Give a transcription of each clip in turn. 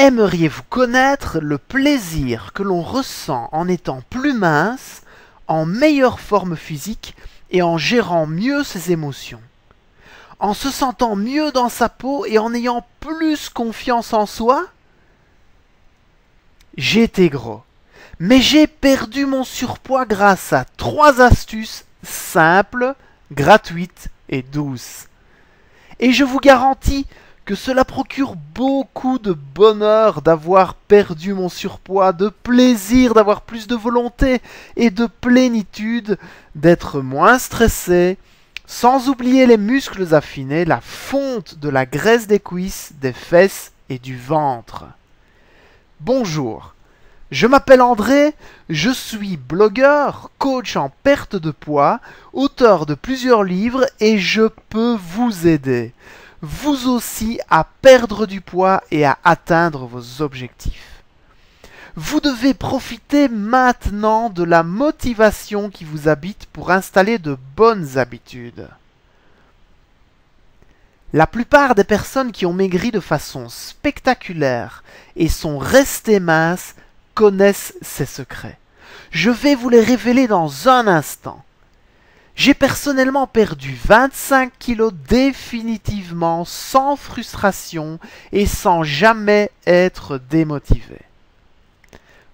Aimeriez-vous connaître le plaisir que l'on ressent en étant plus mince, en meilleure forme physique et en gérant mieux ses émotions, en se sentant mieux dans sa peau et en ayant plus confiance en soi? J'étais gros, mais j'ai perdu mon surpoids grâce à 3 astuces simples, gratuites et douces. Et je vous garantis que cela procure beaucoup de bonheur d'avoir perdu mon surpoids, de plaisir d'avoir plus de volonté et de plénitude d'être moins stressé, sans oublier les muscles affinés, la fonte de la graisse des cuisses, des fesses et du ventre. Bonjour, je m'appelle André, je suis blogueur, coach en perte de poids, auteur de plusieurs livres et je peux vous aider, vous aussi, à perdre du poids et à atteindre vos objectifs. Vous devez profiter maintenant de la motivation qui vous habite pour installer de bonnes habitudes. La plupart des personnes qui ont maigri de façon spectaculaire et sont restées minces connaissent ces secrets. Je vais vous les révéler dans un instant. J'ai personnellement perdu 25 kilos définitivement, sans frustration et sans jamais être démotivé.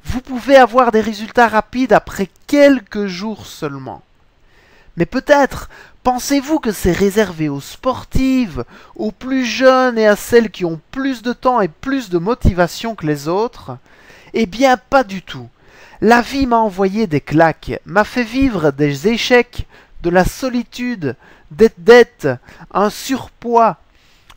Vous pouvez avoir des résultats rapides après quelques jours seulement. Mais peut-être pensez-vous que c'est réservé aux sportives, aux plus jeunes et à celles qui ont plus de temps et plus de motivation que les autres? Eh bien, pas du tout. La vie m'a envoyé des claques, m'a fait vivre des échecs, de la solitude, des dettes, un surpoids.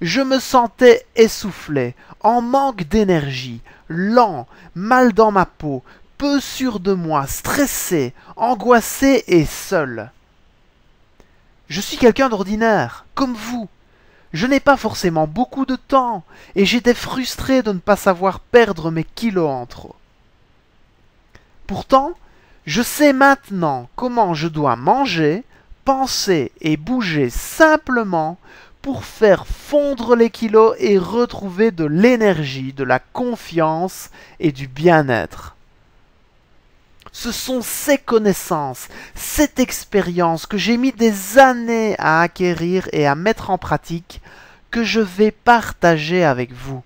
Je me sentais essoufflé, en manque d'énergie, lent, mal dans ma peau, peu sûr de moi, stressé, angoissé et seul. Je suis quelqu'un d'ordinaire, comme vous. Je n'ai pas forcément beaucoup de temps, et j'étais frustré de ne pas savoir perdre mes kilos en trop. Pourtant, je sais maintenant comment je dois manger, penser et bouger simplement pour faire fondre les kilos et retrouver de l'énergie, de la confiance et du bien-être. Ce sont ces connaissances, cette expérience que j'ai mis des années à acquérir et à mettre en pratique que je vais partager avec vous.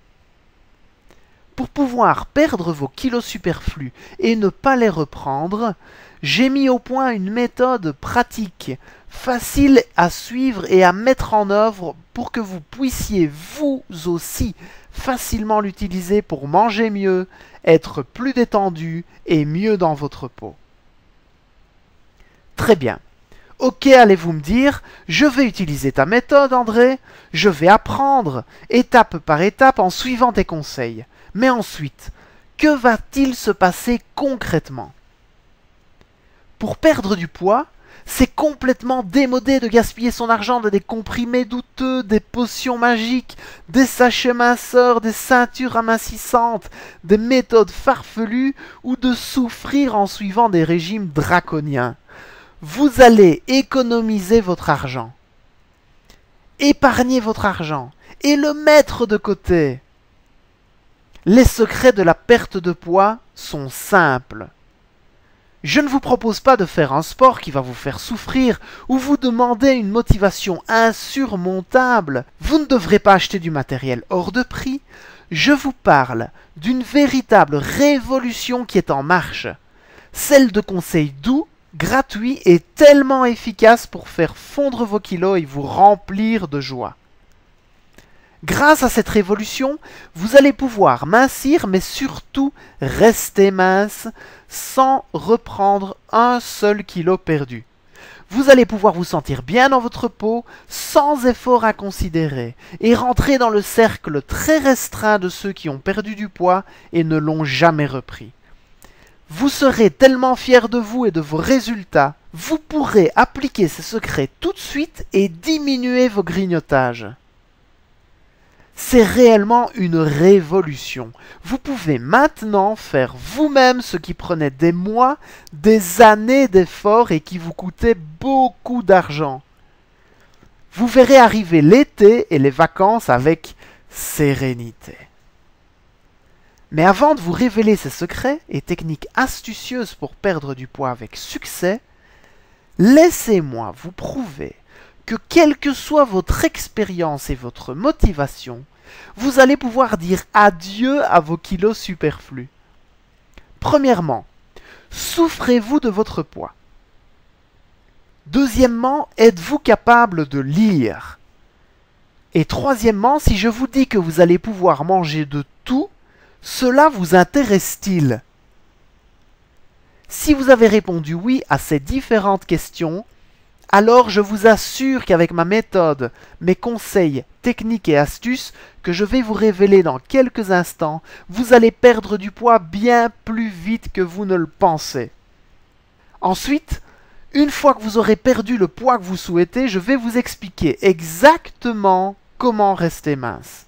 Pour pouvoir perdre vos kilos superflus et ne pas les reprendre, j'ai mis au point une méthode pratique, facile à suivre et à mettre en œuvre pour que vous puissiez vous aussi facilement l'utiliser pour manger mieux, être plus détendu et mieux dans votre peau. Très bien. Ok, allez-vous me dire, je vais utiliser ta méthode, André, je vais apprendre, étape par étape, en suivant tes conseils. Mais ensuite, que va-t-il se passer concrètement? Pour perdre du poids, c'est complètement démodé de gaspiller son argent dans des comprimés douteux, des potions magiques, des sachets minceurs, des ceintures amincissantes, des méthodes farfelues ou de souffrir en suivant des régimes draconiens. Vous allez économiser votre argent, épargner votre argent et le mettre de côté. Les secrets de la perte de poids sont simples. Je ne vous propose pas de faire un sport qui va vous faire souffrir ou vous demander une motivation insurmontable. Vous ne devrez pas acheter du matériel hors de prix. Je vous parle d'une véritable révolution qui est en marche. Celle de conseils doux, gratuits et tellement efficaces pour faire fondre vos kilos et vous remplir de joie. Grâce à cette révolution, vous allez pouvoir mincir, mais surtout rester mince, sans reprendre un seul kilo perdu. Vous allez pouvoir vous sentir bien dans votre peau, sans effort inconsidéré, et rentrer dans le cercle très restreint de ceux qui ont perdu du poids et ne l'ont jamais repris. Vous serez tellement fiers de vous et de vos résultats, vous pourrez appliquer ces secrets tout de suite et diminuer vos grignotages. C'est réellement une révolution. Vous pouvez maintenant faire vous-même ce qui prenait des mois, des années d'efforts et qui vous coûtait beaucoup d'argent. Vous verrez arriver l'été et les vacances avec sérénité. Mais avant de vous révéler ces secrets et techniques astucieuses pour perdre du poids avec succès, laissez-moi vous prouver que quelle que soit votre expérience et votre motivation, vous allez pouvoir dire adieu à vos kilos superflus. Premièrement, souffrez-vous de votre poids? Deuxièmement, êtes-vous capable de lire? Et troisièmement, si je vous dis que vous allez pouvoir manger de tout, cela vous intéresse-t-il? Si vous avez répondu oui à ces différentes questions, alors je vous assure qu'avec ma méthode, mes conseils, techniques et astuces que je vais vous révéler dans quelques instants, vous allez perdre du poids bien plus vite que vous ne le pensez. Ensuite, une fois que vous aurez perdu le poids que vous souhaitez, je vais vous expliquer exactement comment rester mince.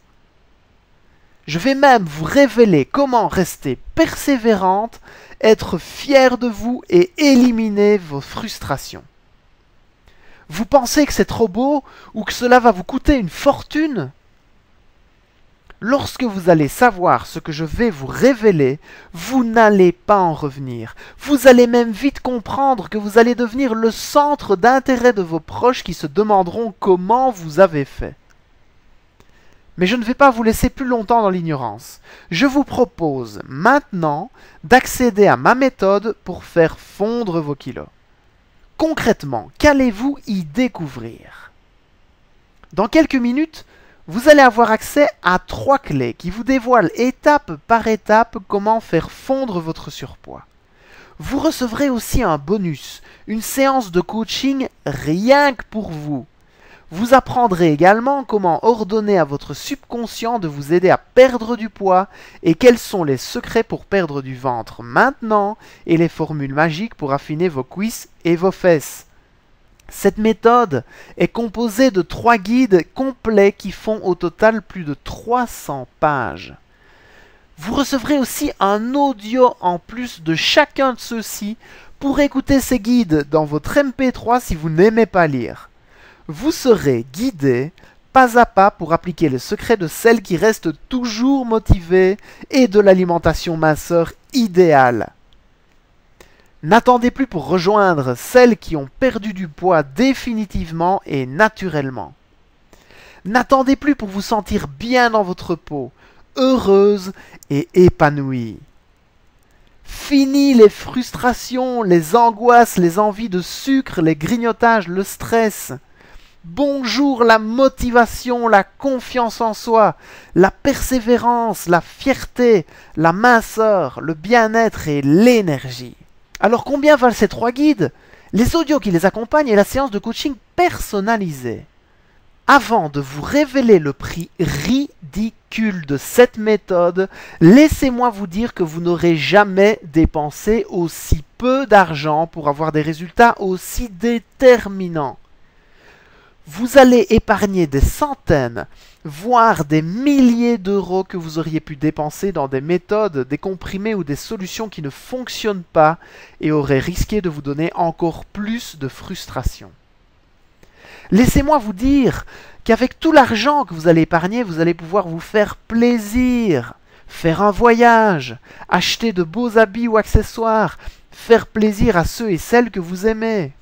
Je vais même vous révéler comment rester persévérante, être fière de vous et éliminer vos frustrations. Vous pensez que c'est trop beau ou que cela va vous coûter une fortune? Lorsque vous allez savoir ce que je vais vous révéler, vous n'allez pas en revenir. Vous allez même vite comprendre que vous allez devenir le centre d'intérêt de vos proches qui se demanderont comment vous avez fait. Mais je ne vais pas vous laisser plus longtemps dans l'ignorance. Je vous propose maintenant d'accéder à ma méthode pour faire fondre vos kilos. Concrètement, qu'allez-vous y découvrir? Dans quelques minutes, vous allez avoir accès à 3 clés qui vous dévoilent étape par étape comment faire fondre votre surpoids. Vous recevrez aussi un bonus, une séance de coaching rien que pour vous. Vous apprendrez également comment ordonner à votre subconscient de vous aider à perdre du poids et quels sont les secrets pour perdre du ventre maintenant et les formules magiques pour affiner vos cuisses et vos fesses. Cette méthode est composée de 3 guides complets qui font au total plus de 300 pages. Vous recevrez aussi un audio en plus de chacun de ceux-ci pour écouter ces guides dans votre MP3 si vous n'aimez pas lire. Vous serez guidé pas à pas pour appliquer les secrets de celle qui reste toujours motivée et de l'alimentation minceur idéale. N'attendez plus pour rejoindre celles qui ont perdu du poids définitivement et naturellement. N'attendez plus pour vous sentir bien dans votre peau, heureuse et épanouie. Fini les frustrations, les angoisses, les envies de sucre, les grignotages, le stress. Bonjour la motivation, la confiance en soi, la persévérance, la fierté, la minceur, le bien-être et l'énergie. Alors combien valent ces 3 guides, les audios qui les accompagnent et la séance de coaching personnalisée? Avant de vous révéler le prix ridicule de cette méthode, laissez-moi vous dire que vous n'aurez jamais dépensé aussi peu d'argent pour avoir des résultats aussi déterminants. Vous allez épargner des centaines, voire des milliers d'euros que vous auriez pu dépenser dans des méthodes, des comprimés ou des solutions qui ne fonctionnent pas et auraient risqué de vous donner encore plus de frustration. Laissez-moi vous dire qu'avec tout l'argent que vous allez épargner, vous allez pouvoir vous faire plaisir, faire un voyage, acheter de beaux habits ou accessoires, faire plaisir à ceux et celles que vous aimez.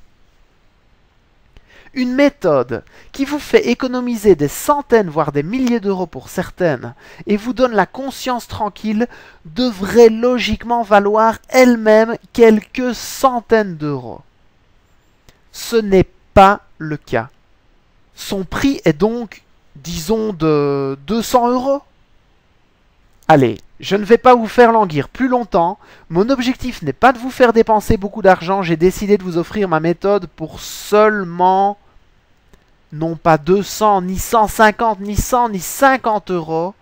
Une méthode qui vous fait économiser des centaines voire des milliers d'euros pour certaines et vous donne la conscience tranquille devrait logiquement valoir elle-même quelques centaines d'euros. Ce n'est pas le cas. Son prix est donc, disons, de 200 euros. Allez, je ne vais pas vous faire languir plus longtemps. Mon objectif n'est pas de vous faire dépenser beaucoup d'argent. J'ai décidé de vous offrir ma méthode pour seulement, non pas 200, ni 150, ni 100, ni 50 euros,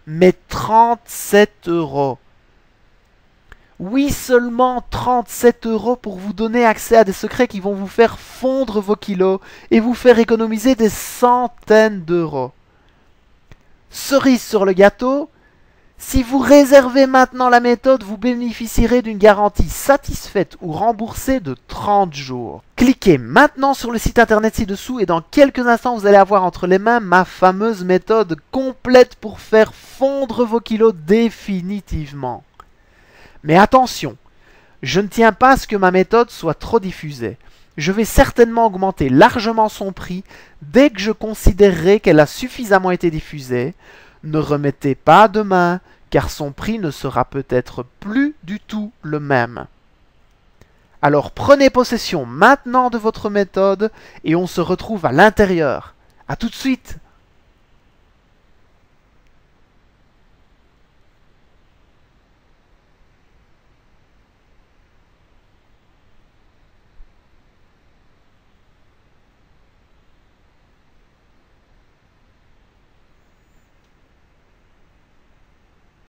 mais 37 euros. Oui, seulement 37 euros pour vous donner accès à des secrets qui vont vous faire fondre vos kilos et vous faire économiser des centaines d'euros. Cerise sur le gâteau, Si vous réservez maintenant la méthode, vous bénéficierez d'une garantie satisfaite ou remboursée de 30 jours. Cliquez maintenant sur le site internet ci-dessous et dans quelques instants, vous allez avoir entre les mains ma fameuse méthode complète pour faire fondre vos kilos définitivement. Mais attention, je ne tiens pas à ce que ma méthode soit trop diffusée. Je vais certainement augmenter largement son prix dès que je considérerai qu'elle a suffisamment été diffusée. Ne remettez pas demain, car son prix ne sera peut-être plus du tout le même. Alors prenez possession maintenant de votre méthode et on se retrouve à l'intérieur. À tout de suite!